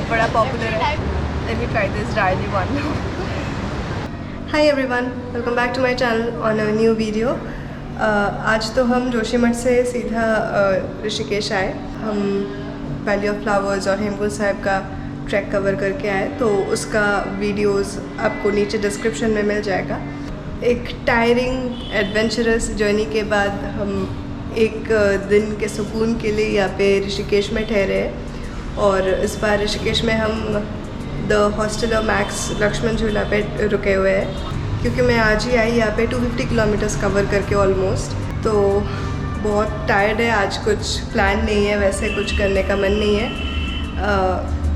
बड़ा पॉपुलर है। Let me try this dry one. Hi everyone, welcome back to my channel on a new video. आज तो हम जोशीमठ से सीधा ऋषिकेश आए। हम वैली ऑफ फ्लावर्स और हेमकुंड साहिब का ट्रैक कवर करके आए, तो उसका वीडियोस आपको नीचे डिस्क्रिप्शन में मिल जाएगा। एक टायरिंग एडवेंचरस जर्नी के बाद हम एक दिन के सुकून के लिए यहाँ पे ऋषिकेश में ठहरे हैं। और इस बार ऋषिकेश में हम the hostel of Max Lakshman Jhula पे रुके हुए हैं, क्योंकि मैं आज ही आई यहाँ पे 250 किलोमीटर्स कवर करके ऑलमोस्ट। तो बहुत टायर्ड है, आज कुछ प्लान नहीं है, वैसे कुछ करने का मन नहीं है।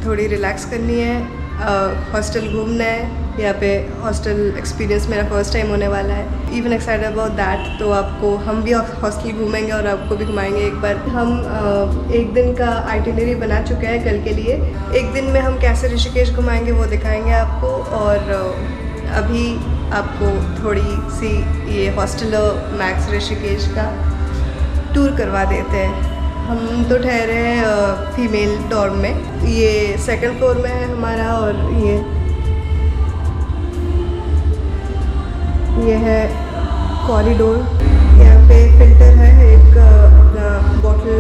थोड़ी रिलैक्स करनी है, हॉस्टल घूमना है। यहाँ पे हॉस्टल एक्सपीरियंस मेरा फर्स्ट टाइम होने वाला है। Even excited about that. तो आपको हम भी हॉस्टल घूमेंगे और आपको भी घुमाएंगे एक बार। हम एक दिन का आइटिनरी बना चुके हैं कल के लिए। एक दिन में हम कैसे ऋषिकेश घुमाएंगे वो दिखाएंगे आपको। और अभी आपको थोड़ी सी ये हॉस्टल मैक्स ऋषिकेश का टूर करवा देते हैं। हम तो ठहरे हैं फीमेल डॉर्म में। ये सेकंड फ्लोर में है हमारा, और ये है कॉरिडोर। यहाँ पे फिल्टर है एक अपना वाटर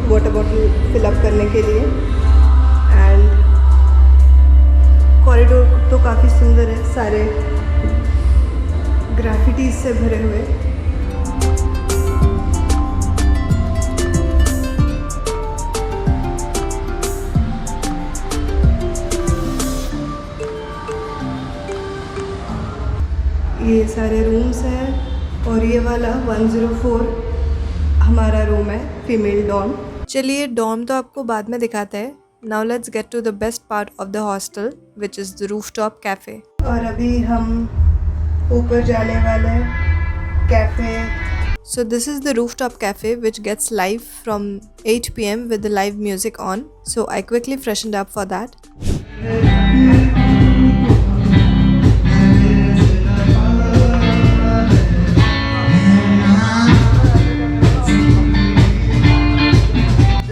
बॉटल फिलअप करने के लिए। एंड कॉरिडोर तो काफ़ी सुंदर है, सारे ग्राफिटीज से भरे हुए। ये सारे रूम्स हैं और ये वाला 104 हमारा रूम है, फीमेल डॉर्म। चलिए डॉर्म तो आपको बाद में दिखाते हैं। Now let's get to the best part of the hostel, which is the rooftop cafe. और अभी हम ऊपर जाने वाले हैं cafe. So this is the rooftop cafe which gets live from 8 PM with the live music on. So I quickly freshened up for that.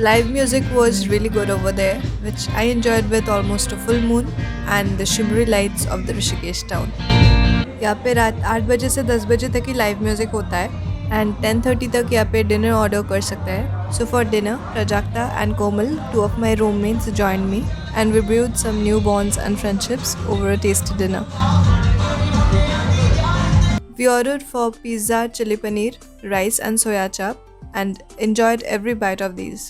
Live music was really good over there, which I enjoyed with almost a full moon and the shimmery lights of the Rishikesh town. यहाँ पे रात 8 बजे से 10 बजे तक ही live music होता है and 10:30 तक यहाँ पे डिनर ऑर्डर कर सकते हैं। So for dinner Prajakta and Komal, 2 of my roommates, joined me and we brewed some new bonds and friendships over a tasty dinner. We ordered for pizza, chili paneer, rice and soya chap and enjoyed every bite of these.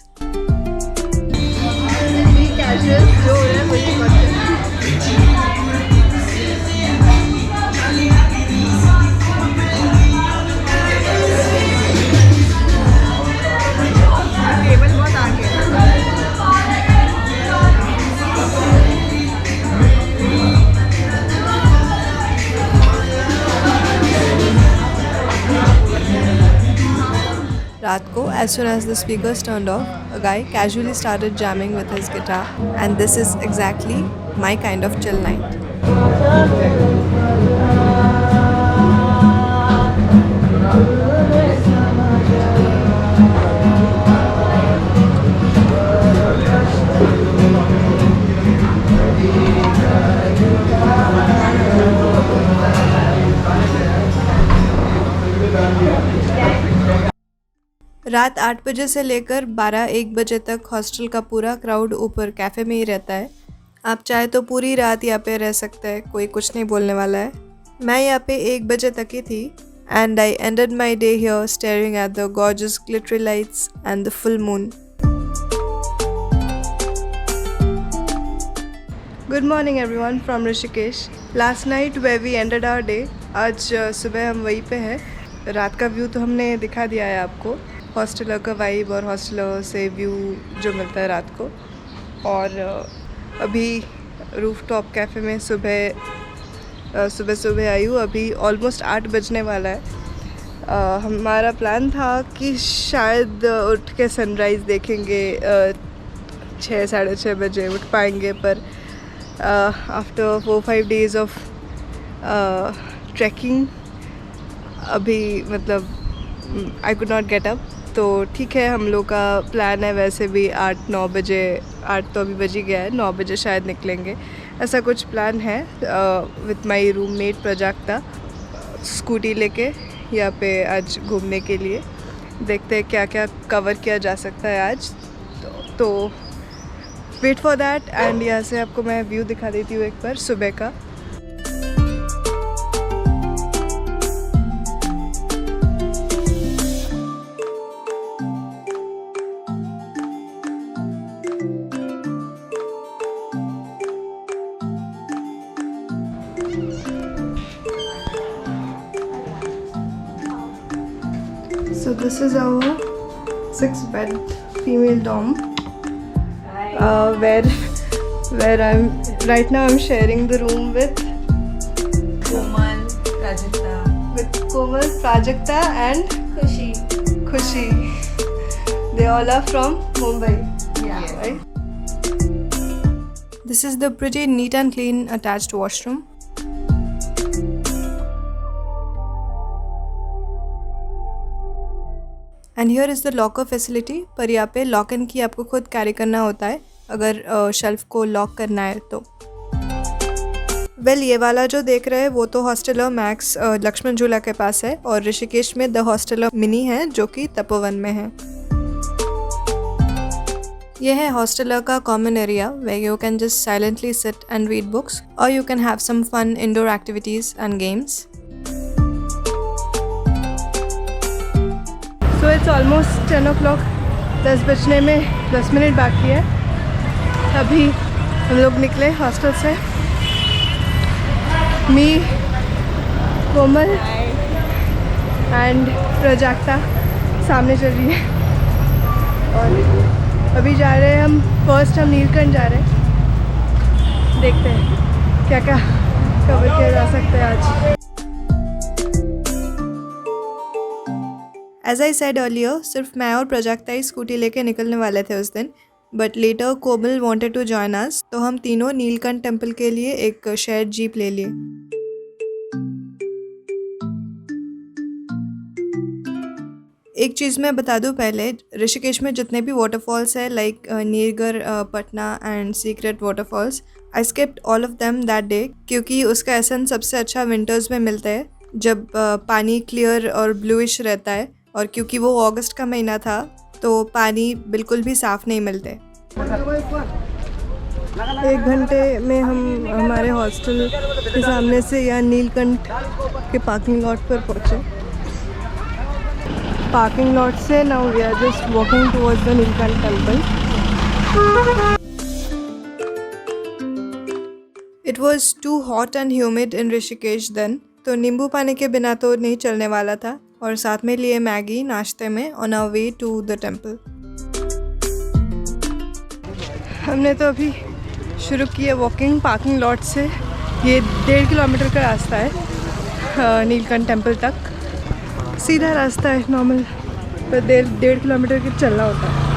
रात को, as soon as the speakers turned off, a guy casually started jamming with his guitar, and this is exactly my kind of chill night. रात 8 बजे से लेकर 12-1 बजे तक hostel का पूरा क्राउड ऊपर कैफ़े में ही रहता है। आप चाहे तो पूरी रात यहाँ पे रह सकते हैं, कोई कुछ नहीं बोलने वाला है। मैं यहाँ पे 1 बजे तक ही थी and I ended my day here staring at the gorgeous glittery lights and the full moon. Good morning everyone from Rishikesh. Last night way we ended our day. आज सुबह हम वहीं पे हैं। रात का व्यू तो हमने दिखा दिया है आपको, हॉस्टलर का वाइब और हॉस्टलर से व्यू जो मिलता है रात को। और अभी रूफटॉप कैफ़े में सुबह आई हूँ। अभी ऑलमोस्ट 8 बजने वाला है। हमारा प्लान था कि शायद उठ के सनराइज़ देखेंगे, 6-6:30 बजे उठ पाएंगे, पर आफ्टर 4-5 days ऑफ ट्रैकिंग अभी मतलब I could not get up. तो ठीक है, हम लोग का प्लान है वैसे भी 8-9 बजे 8 तो अभी बज ही गया है, 9 बजे शायद निकलेंगे, ऐसा कुछ प्लान है। With my roommate Prajakta scooty लेके यहाँ पे आज घूमने के लिए। देखते हैं क्या क्या कवर किया जा सकता है आज। तो वेट फॉर दैट। एंड यहाँ से आपको मैं व्यू दिखा देती हूँ एक बार सुबह का। So this is our 6-bed female dorm, where I'm right now. I'm sharing the room with Komal, Prajakta and Khushi. They all are from Mumbai. Yeah. Right? This is the pretty neat and clean attached washroom. And here is the locker facility. पर यहाँ पे lock in की आपको खुद carry करना होता है अगर शेल्फ को लॉक करना है तो। ये वाला जो देख रहे हैं वो तो हॉस्टलर मैक्स लक्ष्मण झूला के पास है, और ऋषिकेश में द हॉस्टलर मिनी है जो कि तपोवन में है। यह है हॉस्टलर का common area where you can just silently sit and read books, और you can have some fun indoor activities and games. So it's almost 10 o'clock, 10 बजने में 10 मिनट बाकी है। अभी हम लोग निकले हॉस्टल से। मी, कोमल एंड प्राजक्ता सामने चल रही है, और अभी जा रहे हैं हम हम नीलकंठ जा रहे हैं। देखते हैं क्या क्या कवर किया जा सकता है आज। एज आई सेड अर्लियर, सिर्फ मैं और प्राजक्ता ही स्कूटी लेके निकलने वाले थे उस दिन, but later Komal wanted to join us, तो हम तीनों नीलकंठ टेम्पल के लिए एक शेयर्ड जीप ले लिए। एक चीज़ मैं बता दूं पहले, ऋषिकेश में जितने भी वाटरफॉल्स है like Neergarh, Patna and secret waterfalls, I skipped all of them that day, क्योंकि उसका एसेंस सबसे अच्छा विंटर्स में मिलता है जब पानी क्लियर और ब्लूइश रहता है, और क्योंकि वो अगस्त का महीना था तो पानी बिल्कुल भी साफ़ नहीं मिलते। 1 घंटे में हम हमारे हॉस्टल के सामने से यहाँ नीलकंठ के पार्किंग लॉट पर पहुँचे। पार्किंग लॉट से now we are just walking towards the Neelkanth temple. It was too hot and humid in Rishikesh then, तो नींबू पानी के बिना तो नहीं चलने वाला था, और साथ में लिए मैगी नाश्ते में on our way to the temple. हमने तो अभी शुरू किया वॉकिंग पार्किंग लॉट से। ये 1.5 किलोमीटर का रास्ता है नीलकंठ टेम्पल तक। सीधा रास्ता है नॉर्मल, पर 1.5 किलोमीटर की चलना होता है।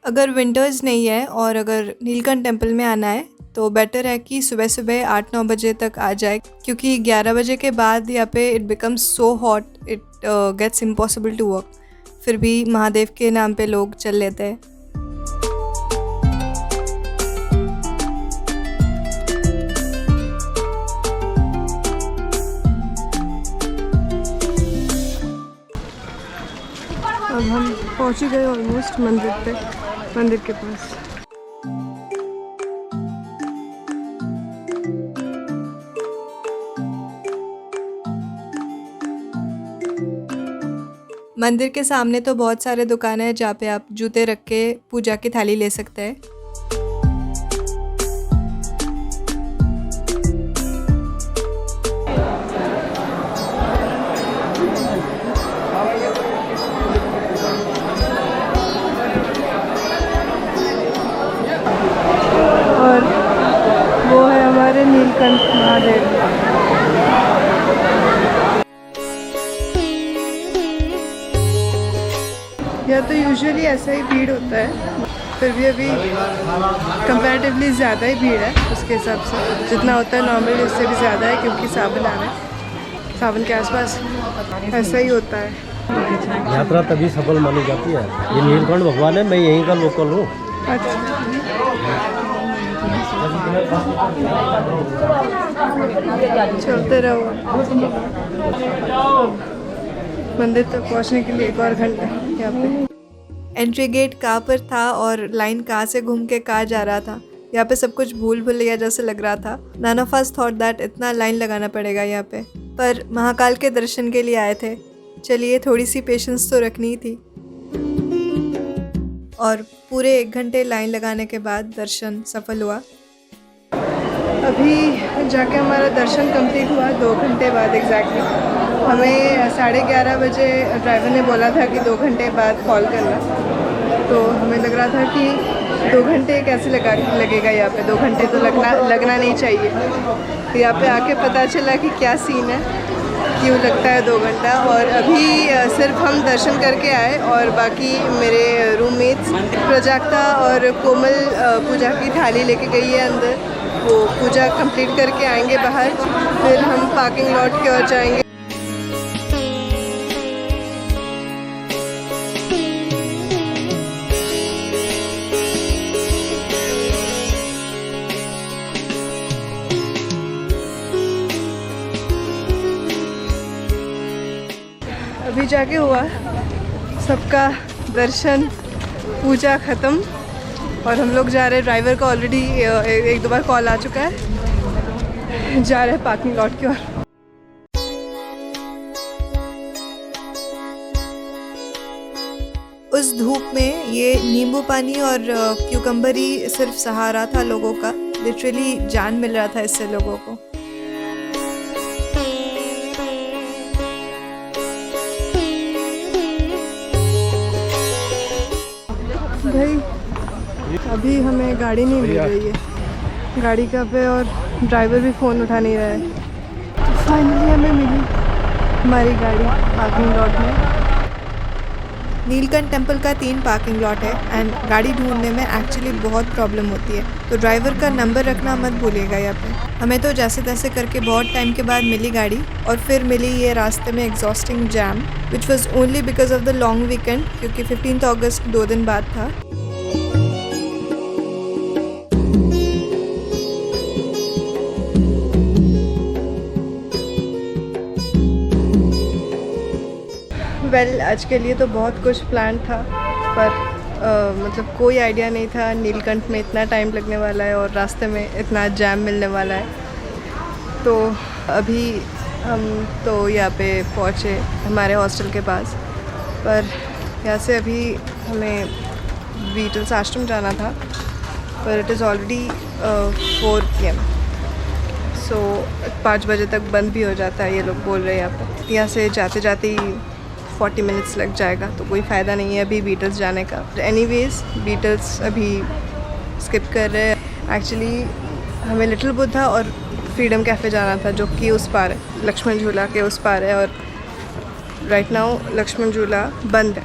अगर विंटर्स नहीं है और अगर नीलकंठ टेम्पल में आना है तो बेटर है कि सुबह सुबह 8-9 बजे तक आ जाए, क्योंकि 11 बजे के बाद यहाँ पे it becomes so hot, it gets impossible to work. फिर भी महादेव के नाम पे लोग चल लेते हैं। अब हम पहुँच ही गए ऑलमोस्ट मंदिर के पास। मंदिर के सामने तो बहुत सारे दुकान हैं जहाँ पे आप जूते रख के पूजा की थाली ले सकते हैं। और वो है हमारे नीलकंठ महादेव। या तो यूजुअली ऐसा ही भीड़ होता है, फिर भी अभी कंपैरेटिवली ज़्यादा ही भीड़ है उसके हिसाब से। जितना होता है नॉर्मली उससे भी ज़्यादा है, क्योंकि सावन आ रहा है। सावन के आसपास ऐसा ही होता है। यात्रा तभी सफल मानी जाती है। ये नीलकंठ भगवान है, मैं यहीं का लोकल हूँ। अच्छा, चलते रहो। मंदिर तक पहुंचने के लिए 1 और घंटा यहाँ पे। एंट्री गेट कहाँ पर था और लाइन कहाँ से घूम के कहाँ जा रहा था, यहाँ पे सब कुछ भूल भुलैया जैसे लग रहा था। None of us thought that इतना लाइन लगाना पड़ेगा यहाँ पे, पर महाकाल के दर्शन के लिए आए थे, चलिए थोड़ी सी पेशेंस तो रखनी थी। और पूरे 1 घंटे लाइन लगाने के बाद दर्शन सफल हुआ। अभी जाके हमारा दर्शन कंप्लीट हुआ 2 घंटे बाद एग्जैक्टली। हमें 11:30 बजे ड्राइवर ने बोला था कि 2 घंटे बाद कॉल करना, तो हमें लग रहा था कि 2 घंटे कैसे लगेगा यहाँ पे, 2 घंटे तो लगना नहीं चाहिए। तो यहाँ पे आके पता चला कि क्या सीन है, क्यों लगता है 2 घंटा। और अभी सिर्फ हम दर्शन करके आए और बाकी मेरे रूममेट्स प्रजाक्ता और कोमल पूजा की थाली लेके गई है अंदर, वो पूजा कंप्लीट करके आएंगे बाहर, फिर हम पार्किंग लॉट की ओर जाएंगे। अभी जाके हुआ सबका दर्शन, पूजा ख़त्म और हम लोग जा रहे हैं। ड्राइवर का ऑलरेडी 1-2 बार कॉल आ चुका है, जा रहे हैं पार्किंग लॉट की ओर। उस धूप में ये नींबू पानी और क्यूकम्बर ही सिर्फ सहारा था लोगों का, लिटरली जान मिल रहा था इससे लोगों को। भाई अभी हमें गाड़ी नहीं मिल रही है, गाड़ी का पे और ड्राइवर भी फ़ोन उठा नहीं रहा है। तो फाइनली हमें मिली हमारी गाड़ी पार्किंग लॉट में। नीलकंठ टेम्पल का 3 पार्किंग लॉट है एंड गाड़ी ढूंढने में एक्चुअली बहुत प्रॉब्लम होती है, तो ड्राइवर का नंबर रखना मत भूलिएगा यहाँ पे। हमें तो जैसे तैसे करके बहुत टाइम के बाद मिली गाड़ी, और फिर मिली ये रास्ते में exhausting jam, which was only because of the long weekend, क्योंकि 15 अगस्त 2 दिन बाद था। आज के लिए तो बहुत कुछ प्लान था, पर मतलब कोई आइडिया नहीं था नीलकंठ में इतना टाइम लगने वाला है और रास्ते में इतना जैम मिलने वाला है। तो अभी हम तो यहाँ पे पहुँचे हमारे हॉस्टल के पास, पर यहाँ से अभी हमें बीटल्स आश्रम जाना था, पर इट इज़ ऑलरेडी 4 PM, सो 5 बजे तक बंद भी हो जाता है ये लोग बोल रहे हैं यहाँ पर। यहाँ से जाते जाते ही 40 मिनट्स लग जाएगा, तो कोई फ़ायदा नहीं है अभी बीटल्स जाने का। एनीवेज बीटल्स अभी स्किप कर रहे हैं। एक्चुअली हमें लिटिल बुद्धा और फ्रीडम कैफ़े जाना था, जो कि उस पार है, लक्ष्मण झूला के उस पार है, और राइट नाउ लक्ष्मण झूला बंद है,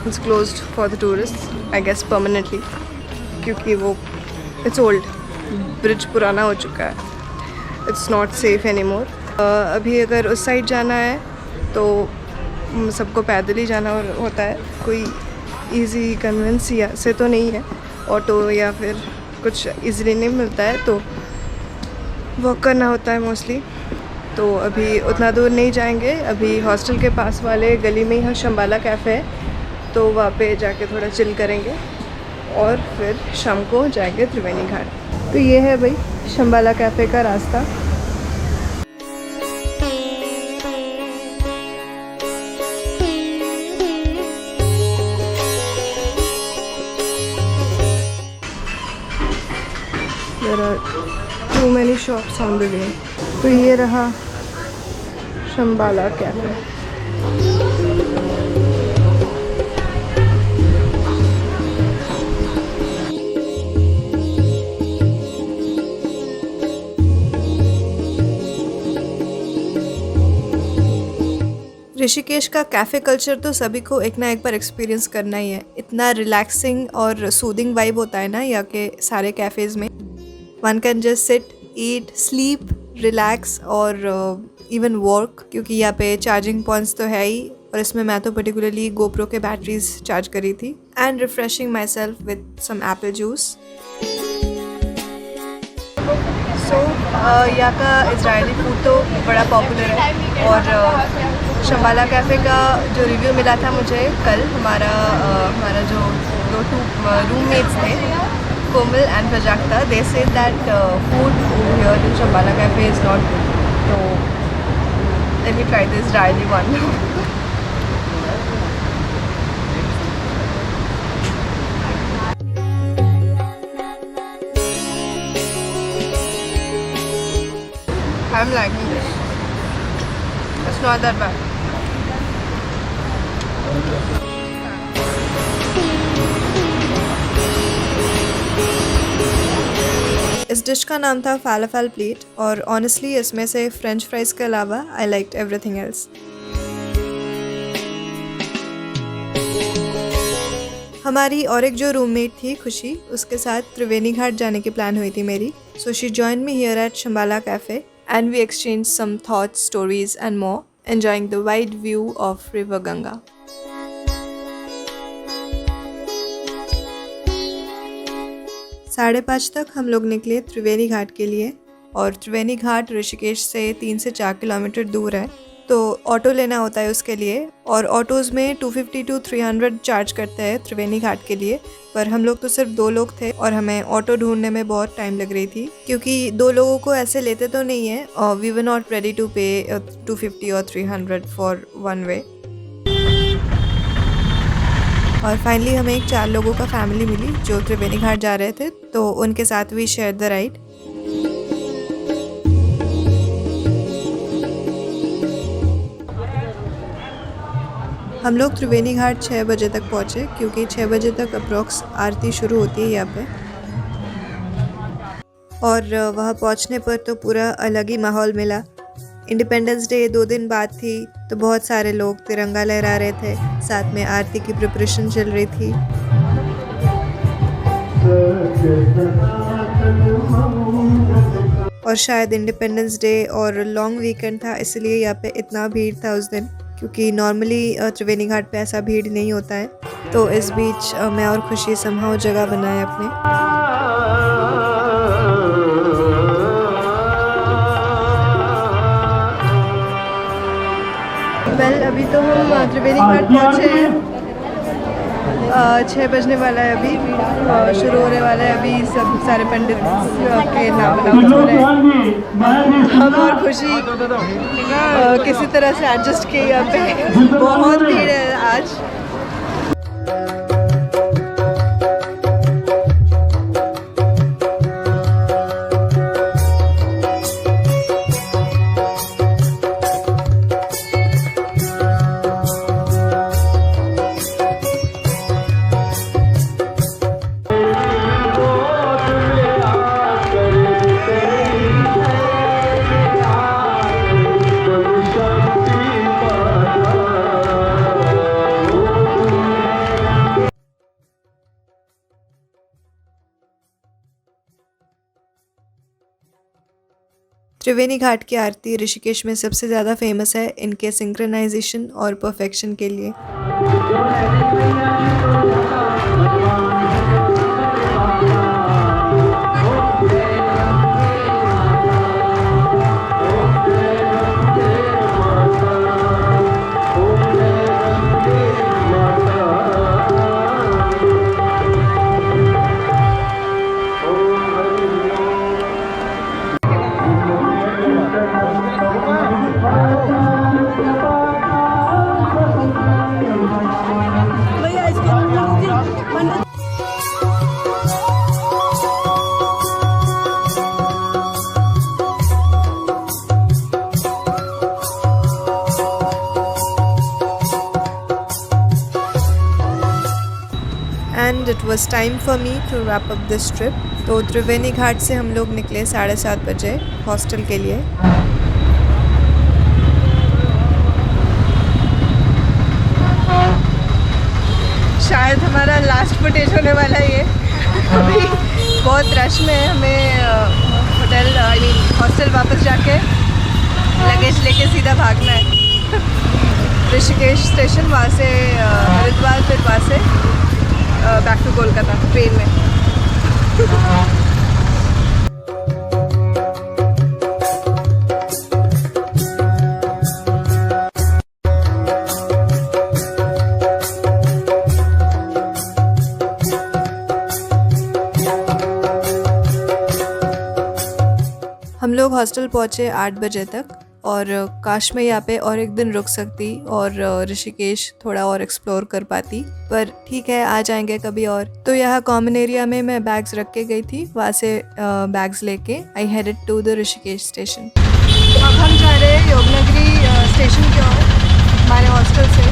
it's closed for the tourist I guess permanently, क्योंकि वो इट्स ओल्ड, ब्रिज पुराना हो चुका है, it's not safe anymore. अभी अगर उस साइड जाना है तो सबको पैदल ही जाना होता है, कोई इजी कन्वेंस से तो नहीं है, ऑटो या फिर कुछ इजीली नहीं मिलता है, तो वॉक करना होता है मोस्टली। तो अभी उतना दूर नहीं जाएंगे, अभी हॉस्टल के पास वाले गली में ही शंबाला कैफ़े है, तो वहाँ पे जाके थोड़ा चिल करेंगे और फिर शाम को जाएंगे त्रिवेणी घाट। तो ये है भाई शंबाला कैफ़े का रास्ता। There are too many shops on the way. तो ये रहा शंबाला कैफे। ऋषिकेश का कैफ़े कल्चर तो सभी को एक ना एक बार एक्सपीरियंस करना ही है। इतना रिलैक्सिंग और सूदिंग वाइब होता है ना यहाँ के सारे कैफ़ेज़ में। One can just sit, eat, sleep, relax और इवन वर्क, क्योंकि यहाँ पे चार्जिंग पॉइंट्स तो है ही और इसमें मैं तो पर्टिकुलरली गोप्रो के बैटरीज चार्ज करी थी. And refreshing myself with some apple juice. So यहाँ का इजरायली फूड तो बड़ा पॉपुलर है और शम्बाला कैफ़े का जो रिव्यू मिला था मुझे कल, हमारा जो दो रूममेट्स थे, कोमल and Prajakta, they say that food here in Shambhala cafe is not good. तो let me try this Israeli one. I'm liking this. It's not that bad. इस डिश का नाम था फालाफल प्लेट और ऑनेस्टली इसमें से फ्रेंच फ्राइज के अलावा आई लाइक्ड एवरीथिंग एल्स. हमारी और एक जो रूममेट थी खुशी, उसके साथ त्रिवेणी घाट जाने की प्लान हुई थी मेरी. So she joined me here at Shambhala cafe and we exchanged some thoughts, stories and more, enjoying the wide view of River Ganga. साढ़े 5 तक हम लोग निकले त्रिवेणी घाट के लिए और त्रिवेणी घाट ऋषिकेश से 3 से 4 किलोमीटर दूर है. तो ऑटो लेना होता है उसके लिए और ऑटोज़ में 250 to 300 चार्ज करते हैं त्रिवेणी घाट के लिए. पर हम लोग तो सिर्फ 2 लोग थे और हमें ऑटो ढूंढने में बहुत टाइम लग रही थी क्योंकि 2 लोगों को ऐसे लेते तो नहीं है और we were not ready to pay 250 और 300 फॉर वन वे. और फाइनली हमें एक 4 लोगों का फैमिली मिली जो त्रिवेणी घाट जा रहे थे, तो उनके साथ वी शेयर द राइड. हम लोग त्रिवेणी घाट 6 बजे तक पहुँचे क्योंकि 6 बजे तक अप्रॉक्स आरती शुरू होती है यहाँ पे. और वहाँ पहुँचने पर तो पूरा अलग ही माहौल मिला. इंडिपेंडेंस डे 2 दिन बाद थी तो बहुत सारे लोग तिरंगा लहरा रहे थे, साथ में आरती की प्रिपरेशन चल रही थी. और शायद इंडिपेंडेंस डे और लॉन्ग वीकेंड था इसलिए यहाँ पे इतना भीड़ था उस दिन, क्योंकि नॉर्मली त्रिवेणी घाट पे ऐसा भीड़ नहीं होता है. तो इस बीच मैं और खुशी समहाउ जगह बनाए अपने. वेल अभी तो हम त्रिवेणी घाट पहुँचे हैं. 6 बजने वाला है, अभी शुरू होने वाला है. अभी सब सारे पंडित के नाम अनाउंस हो रहे हैं. हम और खुशी किसी तरह से एडजस्ट किए. यहाँ पे बहुत भीड़ है आज. त्रिवेणी घाट की आरती ऋषिकेश में सबसे ज़्यादा फेमस है इनके सिंक्रोनाइजेशन और परफेक्शन के लिए. And it was time for me to wrap up this trip. तो त्रिवेणी घाट से हम लोग निकले 7:30 बजे हॉस्टल के लिए. शायद हमारा लास्ट फुटेज होने वाला है ये. अभी बहुत रश में है. हमें होटल हॉस्टल वापस जाके लगेज लेके सीधा भागना है ऋषिकेश स्टेशन, वहाँ से हरिद्वार, फिर वहाँ से बैक टू कोलकाता ट्रेन में। हम लोग हॉस्टल पहुँचे 8 बजे तक और काश मैं यहाँ पे और एक दिन रुक सकती और ऋषिकेश थोड़ा और एक्सप्लोर कर पाती, पर ठीक है, आ जाएंगे कभी और। तो यहाँ कॉमन एरिया में मैं बैग्स रख के गई थी, वहाँ से बैग्स लेके I headed to the Rishikesh station. अब हम जा रहे हैं योगनगरी स्टेशन की ओर हमारे हॉस्टल से।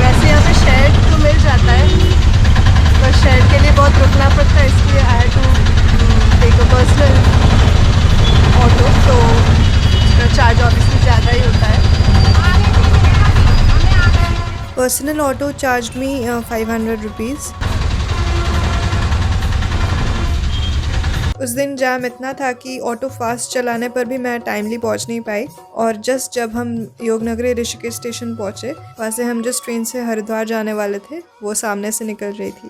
वैसे यहाँ पे शेड तो मिल जाता है, पर शेड के लिए बहुत रुकना पड़ता है, इसलिए I had to take a personal auto, तो उसका चार्ज ऑब्वियसली ज़्यादा ही होता है। Personal auto charge me 500 rupees. उस दिन जाम इतना था कि ऑटो फास्ट चलाने पर भी मैं टाइमली पहुंच नहीं पाई, और जस्ट जब हम योगनगरी ऋषिकेश स्टेशन पहुंचे, वहाँ से हम जिस ट्रेन से हरिद्वार जाने वाले थे वो सामने से निकल रही थी,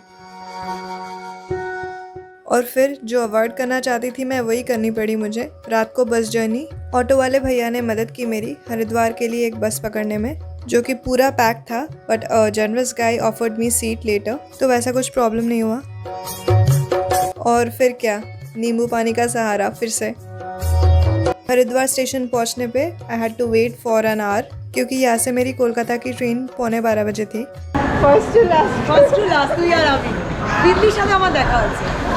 और फिर जो अवॉइड करना चाहती थी मैं वही करनी पड़ी मुझे। रात को बस जर्नी, ऑटो वाले भैया ने मदद की मेरी हरिद्वार के लिए एक बस पकड़ने में, जो कि पूरा पैक था, but generous guy offered me seat later, तो वैसा कुछ प्रॉब्लम नहीं हुआ। और फिर क्या, नींबू पानी का सहारा फिर से। हरिद्वार स्टेशन पहुंचने पे I had to wait for an hour, क्योंकि यहाँ से मेरी कोलकाता की ट्रेन 12:15 बजे थी। ফার্স্ট টু লাস্ট তুই আর আমি দিল্লির সাথে আমার দেখা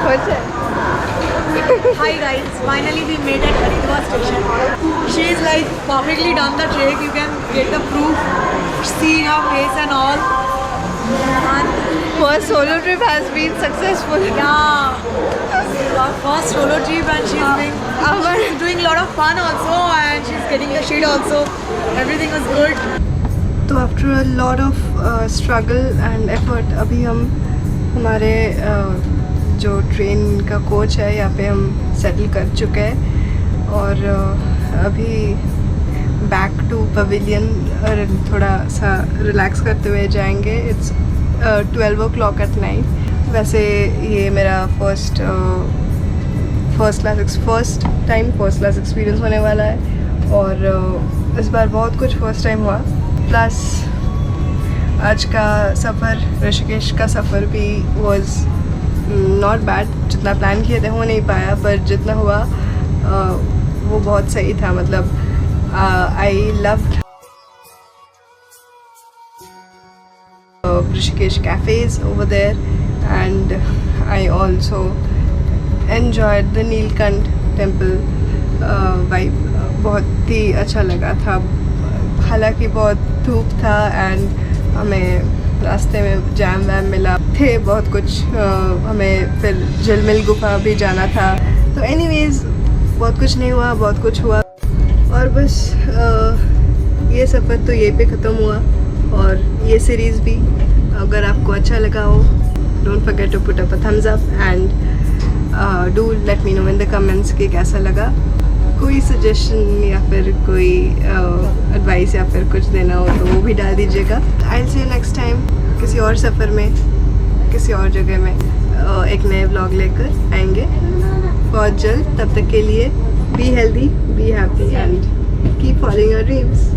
হয়েছে। Hi guys, finally we made at Haridwar station. She is like perfectly done the trick. You can get the proof, see her face and all. And First solo trip has been successful. yeah, our first solo trip, and she's doing a lot of fun also, and she's getting the shit also. Everything was good. तो after a lot of struggle and effort अभी हम हमारे जो train का coach है यहाँ पे हम सेटल कर चुके हैं, और अभी बैक टू पवेलियन और थोड़ा सा रिलैक्स करते हुए जाएंगे। It's 12 o'clock at night। वैसे ये मेरा first time first class experience होने वाला है, और इस बार बहुत कुछ फर्स्ट टाइम हुआ। प्लस आज का सफ़र, ऋषिकेश का सफ़र भी वॉज नॉट बैड। जितना प्लान किए थे हो नहीं पाया, पर जितना हुआ वो बहुत सही था। मतलब I loved Rishikesh cafes over there, and I also enjoyed the Neelkant temple vibe। बहुत ही अच्छा लगा था। हालांकि बहुत धूप था एंड हमें रास्ते में जैम वैम मिला थे बहुत कुछ, हमें फिर झिलमिल गुफा भी जाना था। तो एनीवेज बहुत कुछ नहीं हुआ, बहुत कुछ हुआ, और बस ये सफ़र तो यहीं पे ख़त्म हुआ, और ये सीरीज़ भी। अगर आपको अच्छा लगा हो, don't forget to put up a thumbs up and do let me know in the comments कि कैसा लगा। कोई सजेशन या फिर कोई एडवाइस या फिर कुछ देना हो तो वो भी डाल दीजिएगा। I will see you next time किसी और सफ़र में, किसी और जगह में एक नए व्लॉग लेकर आएंगे बहुत जल्द। तब तक के लिए be healthy, be happy and keep following your dreams.